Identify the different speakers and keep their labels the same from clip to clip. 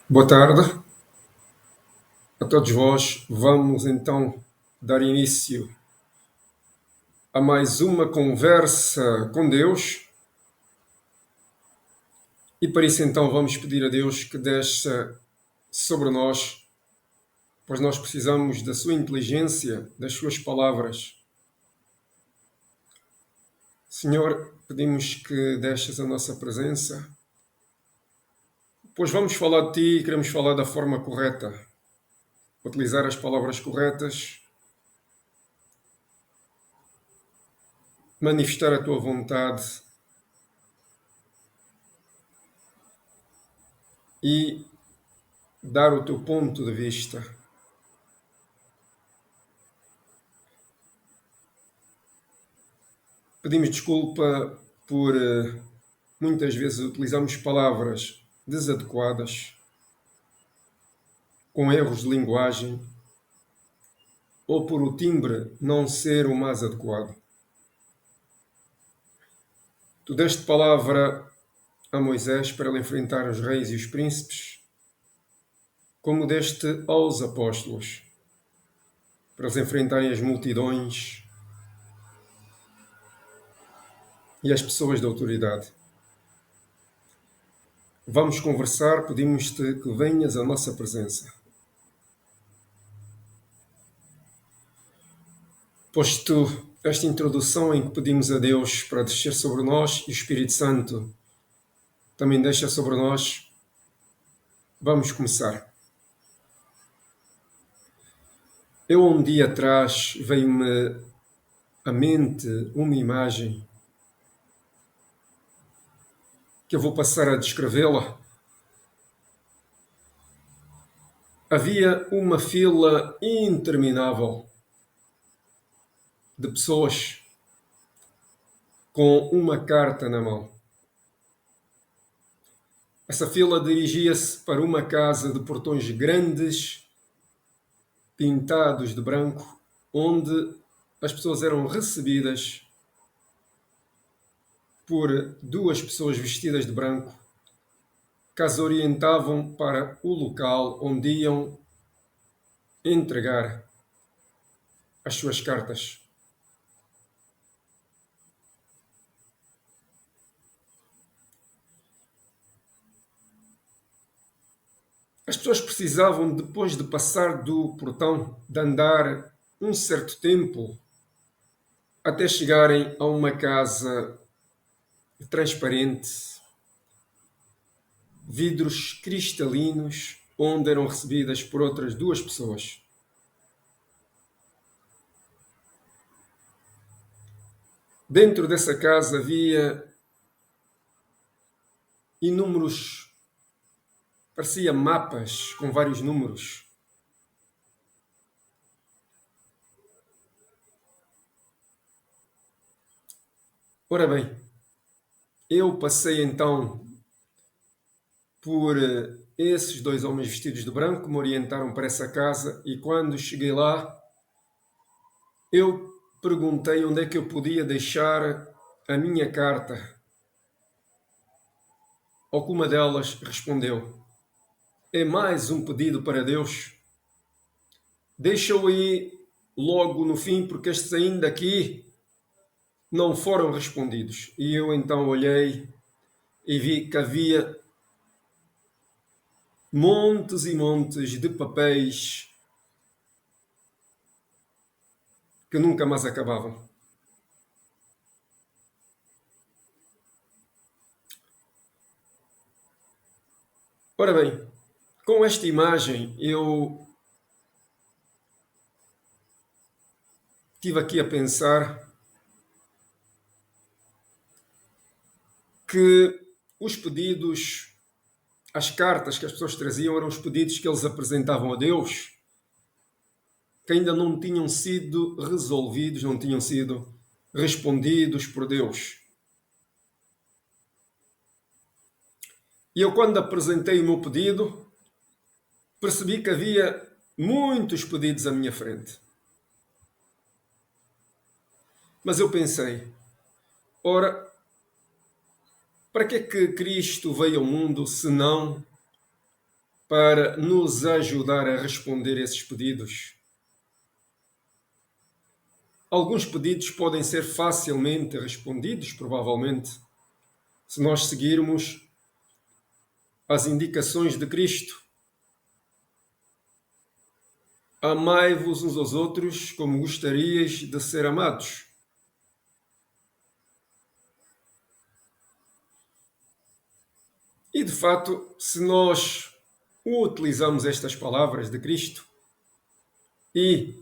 Speaker 1: Boa tarde a todos vós. Vamos então dar início a mais uma conversa com Deus e para isso então vamos pedir a Deus que desça sobre nós, pois nós precisamos da sua inteligência, das suas palavras. Senhor, pedimos que deixes a nossa presença, pois vamos falar de Ti e queremos falar da forma correta, utilizar as palavras corretas, manifestar a Tua vontade e dar o Teu ponto de vista. Pedimos desculpa por muitas vezes utilizarmos palavras desadequadas, com erros de linguagem, ou por o timbre não ser o mais adequado. Tu deste palavra a Moisés para ele enfrentar os reis e os príncipes, como deste aos apóstolos, para eles enfrentarem as multidões e as pessoas da autoridade. Vamos conversar, pedimos-te que venhas à nossa presença. Posto esta introdução em que pedimos a Deus para descer sobre nós e o Espírito Santo também deixa sobre nós, vamos começar. Eu, um dia atrás, veio-me à mente uma imagem que eu vou passar a descrevê-la. Havia uma fila interminável de pessoas com uma carta na mão. Essa fila dirigia-se para uma casa de portões grandes, pintados de branco, onde as pessoas eram recebidas por duas pessoas vestidas de branco, que as orientavam para o local onde iam entregar as suas cartas. As pessoas precisavam, depois de passar do portão, de andar um certo tempo até chegarem a uma casa transparente, vidros cristalinos, onde eram recebidas por outras duas pessoas. Dentro dessa casa havia inúmeros, parecia mapas com vários números. Ora bem, eu passei então por esses dois homens vestidos de branco que me orientaram para essa casa e quando cheguei lá, eu perguntei onde é que eu podia deixar a minha carta. Ao que uma delas respondeu: é mais um pedido para Deus. Deixa-o aí logo no fim, porque estes ainda aqui não foram respondidos. E eu então olhei e vi que havia montes e montes de papéis que nunca mais acabavam. Ora bem, com esta imagem eu estive aqui a pensar que os pedidos, as cartas que as pessoas traziam eram os pedidos que eles apresentavam a Deus, que ainda não tinham sido resolvidos, não tinham sido respondidos por Deus. E eu, quando apresentei o meu pedido, percebi que havia muitos pedidos à minha frente. Mas eu pensei, ora, para que é que Cristo veio ao mundo, senão para nos ajudar a responder esses pedidos. Alguns pedidos podem ser facilmente respondidos, provavelmente, se nós seguirmos as indicações de Cristo. Amai-vos uns aos outros como gostarias de ser amados. E, de fato, se nós utilizamos estas palavras de Cristo e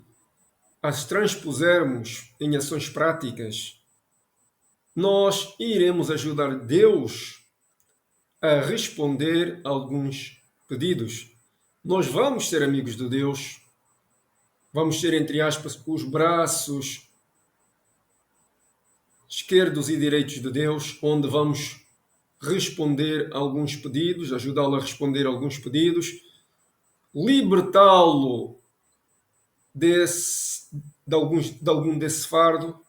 Speaker 1: as transpusermos em ações práticas, nós iremos ajudar Deus a responder a alguns pedidos. Nós vamos ser amigos de Deus, vamos ser, entre aspas, os braços esquerdos e direitos de Deus, onde vamos responder a alguns pedidos, ajudá-lo a responder a alguns pedidos, libertá-lo de algum desse fardo,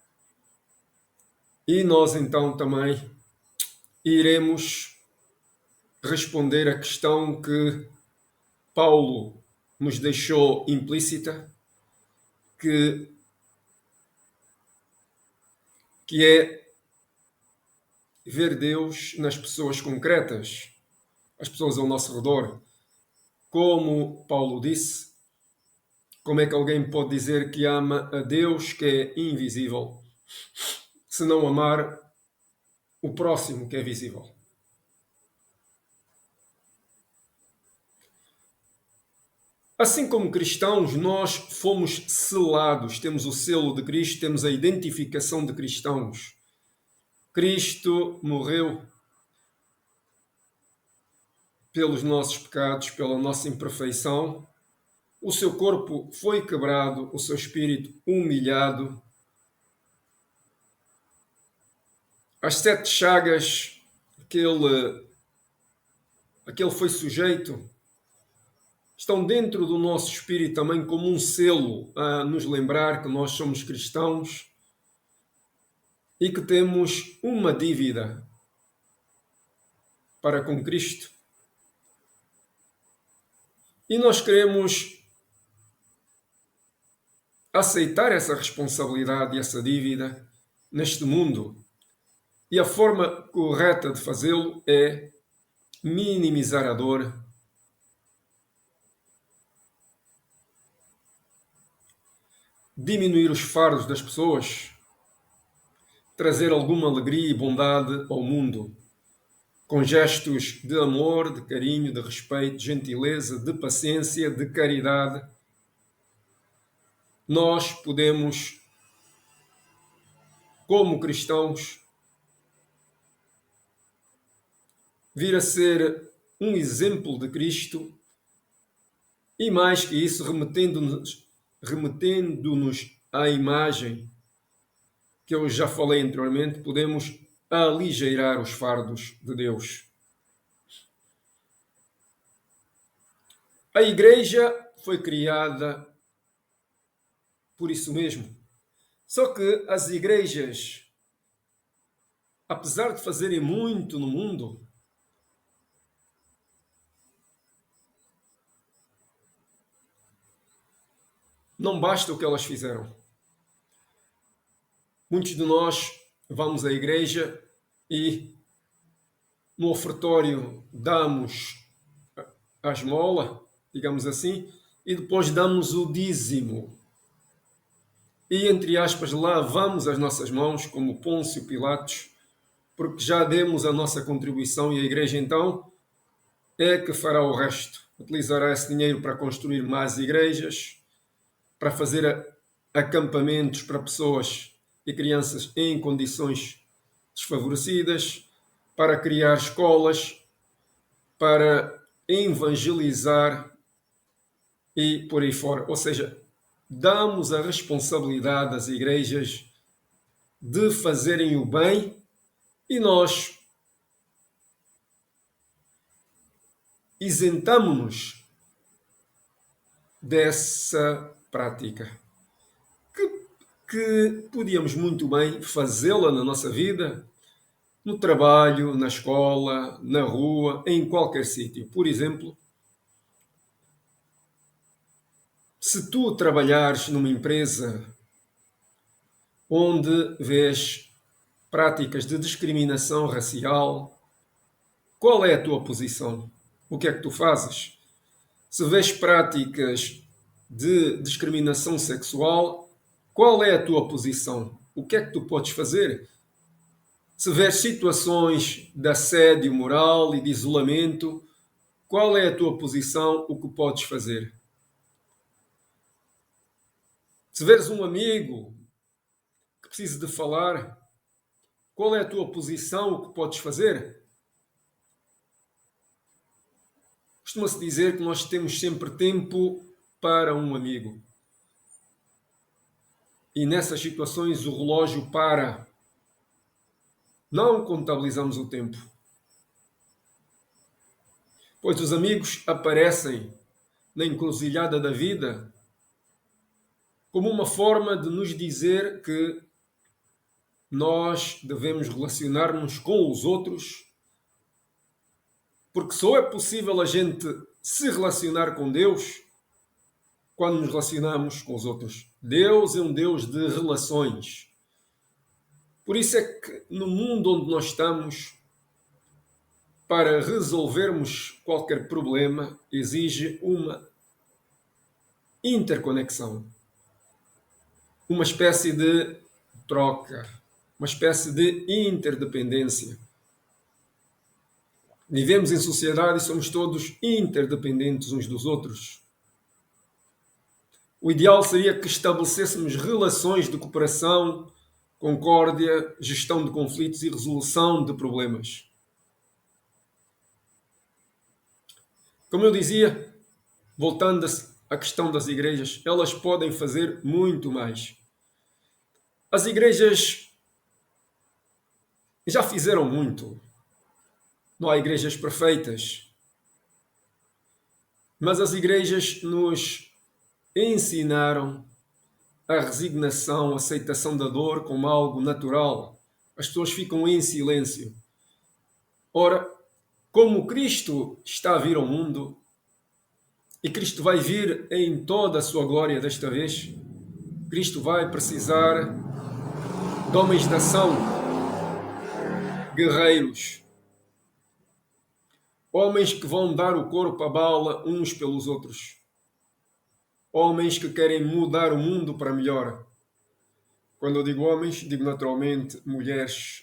Speaker 1: e nós então também iremos responder a questão que Paulo nos deixou implícita, que é ver Deus nas pessoas concretas, as pessoas ao nosso redor. Como Paulo disse, como é que alguém pode dizer que ama a Deus que é invisível, se não amar o próximo que é visível? Assim como cristãos, nós fomos selados, temos o selo de Cristo, temos a identificação de cristãos. Cristo morreu pelos nossos pecados, pela nossa imperfeição. O seu corpo foi quebrado, o seu espírito humilhado. As 7 chagas que ele foi sujeito estão dentro do nosso espírito também como um selo a nos lembrar que nós somos cristãos e que temos uma dívida para com Cristo. E nós queremos aceitar essa responsabilidade e essa dívida neste mundo. E a forma correta de fazê-lo é minimizar a dor, diminuir os fardos das pessoas, trazer alguma alegria e bondade ao mundo, com gestos de amor, de carinho, de respeito, de gentileza, de paciência, de caridade. Nós podemos, como cristãos, vir a ser um exemplo de Cristo e, mais que isso, remetendo-nos à imagem que eu já falei anteriormente, podemos aligeirar os fardos de Deus. A igreja foi criada por isso mesmo. Só que as igrejas, apesar de fazerem muito no mundo, não basta o que elas fizeram. Muitos de nós vamos à igreja e no ofertório damos a esmola, digamos assim, e depois damos o dízimo. E, entre aspas, lavamos as nossas mãos como Pôncio Pilatos, porque já demos a nossa contribuição e a igreja então é que fará o resto. Utilizará esse dinheiro para construir mais igrejas, para fazer acampamentos para pessoas e crianças em condições desfavorecidas, para criar escolas, para evangelizar e por aí fora. Ou seja, damos a responsabilidade às igrejas de fazerem o bem e nós isentamos-nos dessa prática que podíamos muito bem fazê-la na nossa vida, no trabalho, na escola, na rua, em qualquer sítio. Por exemplo, Se tu trabalhares numa empresa onde vês práticas de discriminação racial, qual é a tua posição? O que é que tu fazes? Se vês práticas de discriminação sexual, qual é a tua posição? O que é que tu podes fazer? Se vês situações de assédio moral e de isolamento, qual é a tua posição? O que podes fazer? Se vês um amigo que precisa de falar, qual é a tua posição? O que podes fazer? Costuma-se dizer que nós temos sempre tempo para um amigo. E nessas situações o relógio para. Não contabilizamos o tempo. Pois os amigos aparecem na encruzilhada da vida como uma forma de nos dizer que nós devemos relacionar-nos com os outros, porque só é possível a gente se relacionar com Deus quando nos relacionamos com os outros. Deus é um Deus de relações. Por isso é que no mundo onde nós estamos, para resolvermos qualquer problema, exige uma interconexão, uma espécie de troca, uma espécie de interdependência. Vivemos em sociedade e somos todos interdependentes uns dos outros. O ideal seria que estabelecêssemos relações de cooperação, concórdia, gestão de conflitos e resolução de problemas. Como eu dizia, voltando à questão das igrejas, elas podem fazer muito mais. As igrejas já fizeram muito. Não há igrejas perfeitas. Mas as igrejas nos ensinaram a resignação, a aceitação da dor como algo natural. As pessoas ficam em silêncio. Ora, como Cristo está a vir ao mundo, e Cristo vai vir em toda a sua glória desta vez, Cristo vai precisar de homens de ação, guerreiros, homens que vão dar o corpo à bala uns pelos outros, homens que querem mudar o mundo para melhor. Quando eu digo homens, digo naturalmente mulheres,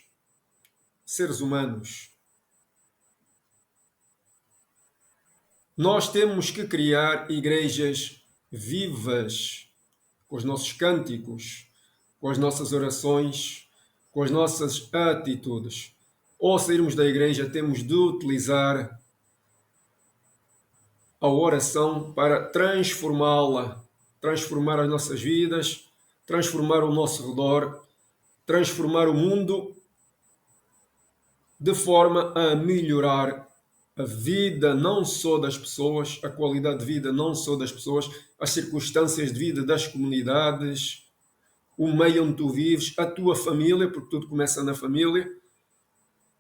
Speaker 1: seres humanos. Nós temos que criar igrejas vivas, com os nossos cânticos, com as nossas orações, com as nossas atitudes. Ao sairmos da igreja, temos de utilizar a oração para transformá-la, transformar as nossas vidas, transformar o nosso redor, transformar o mundo de forma a melhorar a vida não só das pessoas, a qualidade de vida não só das pessoas, as circunstâncias de vida das comunidades, o meio onde tu vives, a tua família, porque tudo começa na família.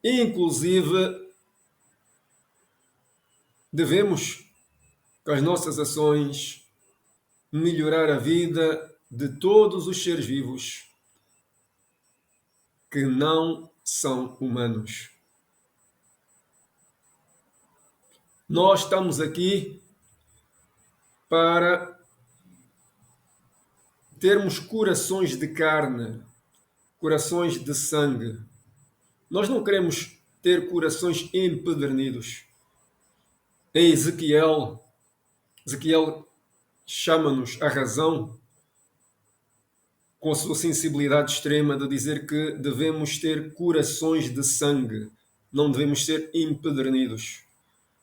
Speaker 1: Inclusive, devemos, com as nossas ações, melhorar a vida de todos os seres vivos que não são humanos. Nós estamos aqui para termos corações de carne, corações de sangue. Nós não queremos ter corações empedernidos. Em Ezequiel chama-nos a razão, com a sua sensibilidade extrema, de dizer que devemos ter corações de sangue, não devemos ser empedernidos.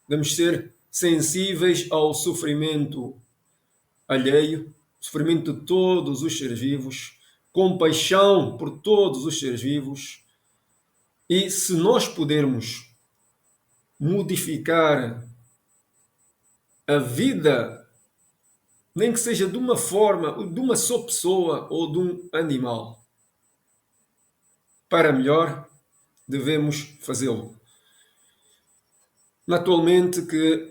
Speaker 1: Devemos ser sensíveis ao sofrimento alheio, sofrimento de todos os seres vivos, compaixão por todos os seres vivos. E se nós pudermos modificar a vida, nem que seja de uma forma, de uma só pessoa ou de um animal, para melhor, devemos fazê-lo. Naturalmente que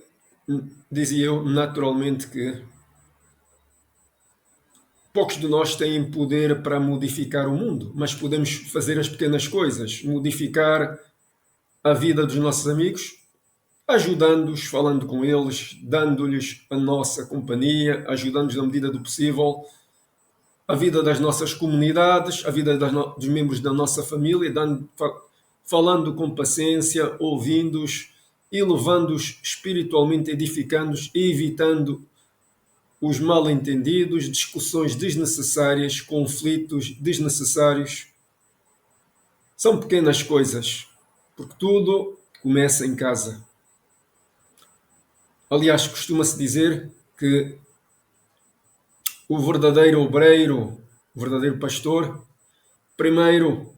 Speaker 1: Poucos de nós têm poder para modificar o mundo, mas podemos fazer as pequenas coisas, modificar a vida dos nossos amigos, ajudando-os, falando com eles, dando-lhes a nossa companhia, ajudando-os na medida do possível, a vida das nossas comunidades, a vida dos membros da nossa família, falando com paciência, ouvindo-os e levando-os espiritualmente, edificando-os e evitando os mal-entendidos, discussões desnecessárias, conflitos desnecessários. São pequenas coisas, porque tudo começa em casa. Aliás, costuma-se dizer que o verdadeiro obreiro, o verdadeiro pastor, primeiro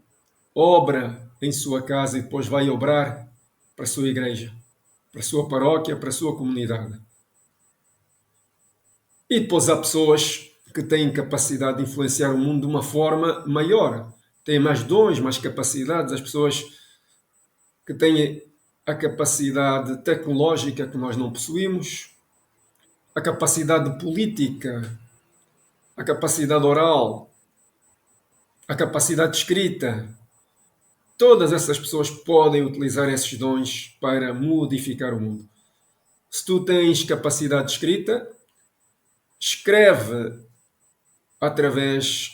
Speaker 1: obra em sua casa e depois vai obrar para a sua igreja, para a sua paróquia, para a sua comunidade. E depois há pessoas que têm capacidade de influenciar o mundo de uma forma maior, têm mais dons, mais capacidades, as pessoas que têm a capacidade tecnológica que nós não possuímos, a capacidade política, a capacidade oral, a capacidade de escrita. Todas essas pessoas podem utilizar esses dons para modificar o mundo. Se tu tens capacidade de escrita, escreve através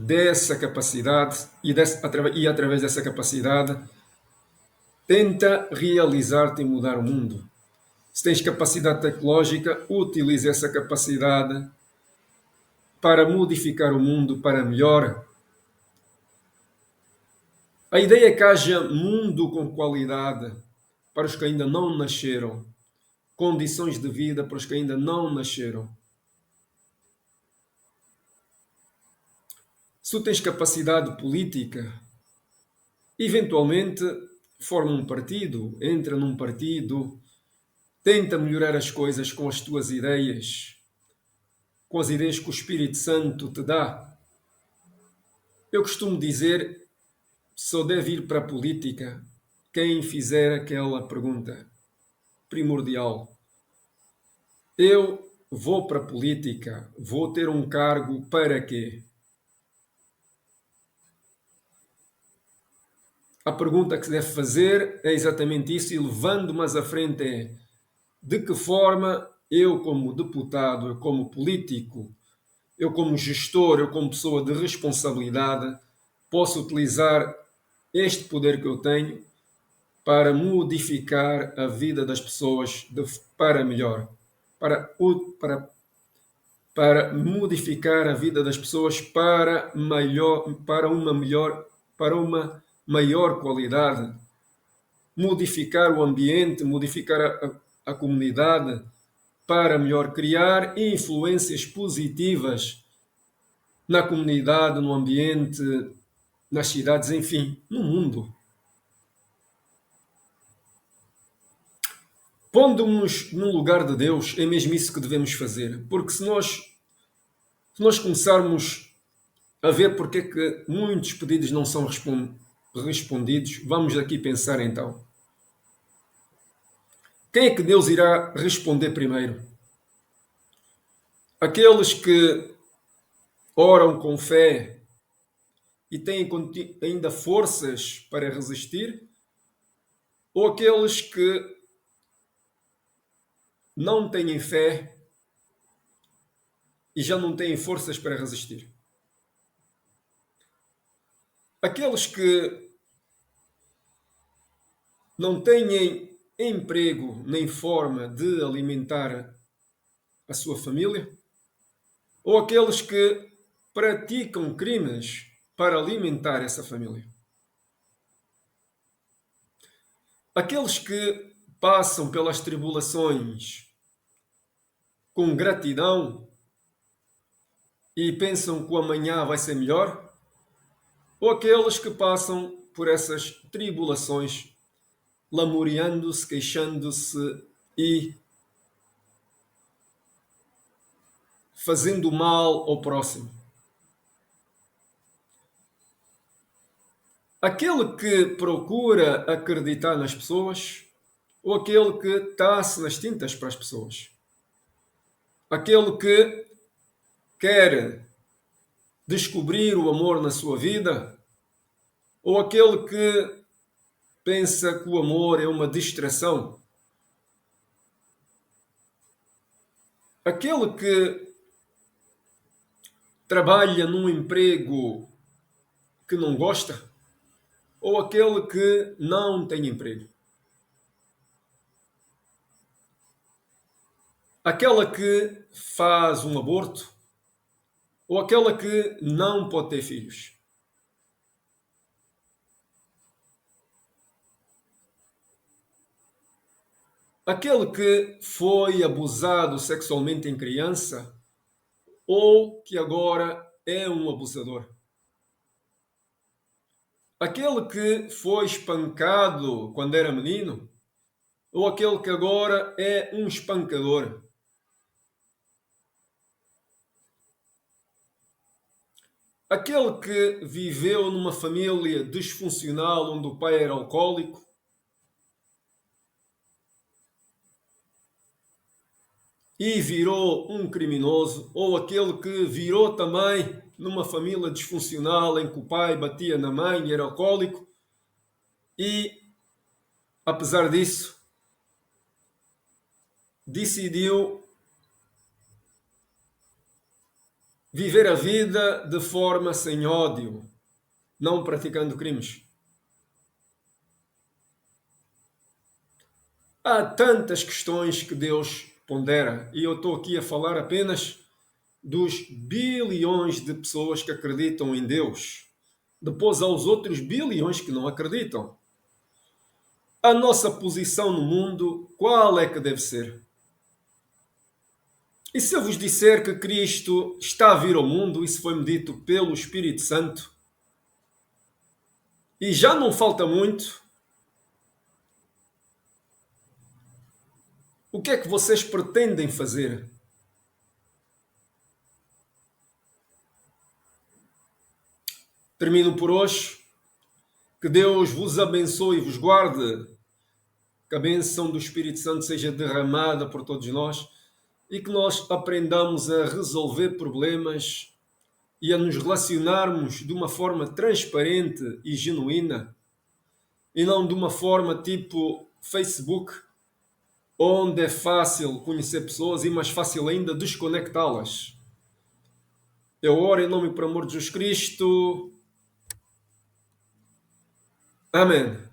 Speaker 1: dessa capacidade e através dessa capacidade tenta realizar-te e mudar o mundo. Se tens capacidade tecnológica, utilize essa capacidade para modificar o mundo para melhor. A ideia é que haja mundo com qualidade para os que ainda não nasceram, condições de vida para os que ainda não nasceram. Se tu tens capacidade política, eventualmente forma um partido, entra num partido, tenta melhorar as coisas com as tuas ideias, com as ideias que o Espírito Santo te dá. Eu costumo dizer, só deve ir para a política quem fizer aquela pergunta primordial. Eu vou para a política, vou ter um cargo para quê? A pergunta que se deve fazer é exatamente isso, e levando mais à frente é: de que forma eu, como deputado, eu como político, eu como gestor, eu como pessoa de responsabilidade, posso utilizar este poder que eu tenho para modificar a vida das pessoas para melhor, para, para modificar a vida das pessoas para uma maior qualidade, modificar o ambiente, modificar a comunidade, para melhor criar influências positivas na comunidade, no ambiente, nas cidades, enfim, no mundo. Pondo-nos no lugar de Deus, é mesmo isso que devemos fazer. Porque se nós começarmos a ver porque é que muitos pedidos não são respondidos, vamos aqui pensar então. Quem é que Deus irá responder primeiro? Aqueles que oram com fé e têm ainda forças para resistir? Ou aqueles que não têm fé e já não têm forças para resistir? Aqueles que não têm emprego nem forma de alimentar a sua família? Ou aqueles que praticam crimes para alimentar essa família? Aqueles que passam pelas tribulações com gratidão e pensam que o amanhã vai ser melhor? Ou aqueles que passam por essas tribulações lamuriando-se, queixando-se e fazendo mal ao próximo? Aquele que procura acreditar nas pessoas ou aquele que está-se nas tintas para as pessoas? Aquele que quer descobrir o amor na sua vida, ou aquele que pensa que o amor é uma distração? Aquele que trabalha num emprego que não gosta, ou aquele que não tem emprego? Aquela que faz um aborto, ou aquela que não pode ter filhos? Aquele que foi abusado sexualmente em criança, ou que agora é um abusador? Aquele que foi espancado quando era menino, ou aquele que agora é um espancador? Aquele que viveu numa família disfuncional onde o pai era alcoólico e virou um criminoso, ou aquele que virou também numa família disfuncional em que o pai batia na mãe e era alcoólico e, apesar disso, decidiu viver a vida de forma sem ódio, não praticando crimes. Há tantas questões que Deus pondera e eu estou aqui a falar apenas dos bilhões de pessoas que acreditam em Deus. Depois há os outros bilhões que não acreditam. A nossa posição no mundo, qual é que deve ser? E se eu vos disser que Cristo está a vir ao mundo, isso foi-me dito pelo Espírito Santo, e já não falta muito, o que é que vocês pretendem fazer? Termino por hoje. Que Deus vos abençoe e vos guarde. Que a bênção do Espírito Santo seja derramada por todos nós e que nós aprendamos a resolver problemas e a nos relacionarmos de uma forma transparente e genuína e não de uma forma tipo Facebook, onde é fácil conhecer pessoas e mais fácil ainda desconectá-las. Eu oro em nome e por amor de Jesus Cristo. Amém.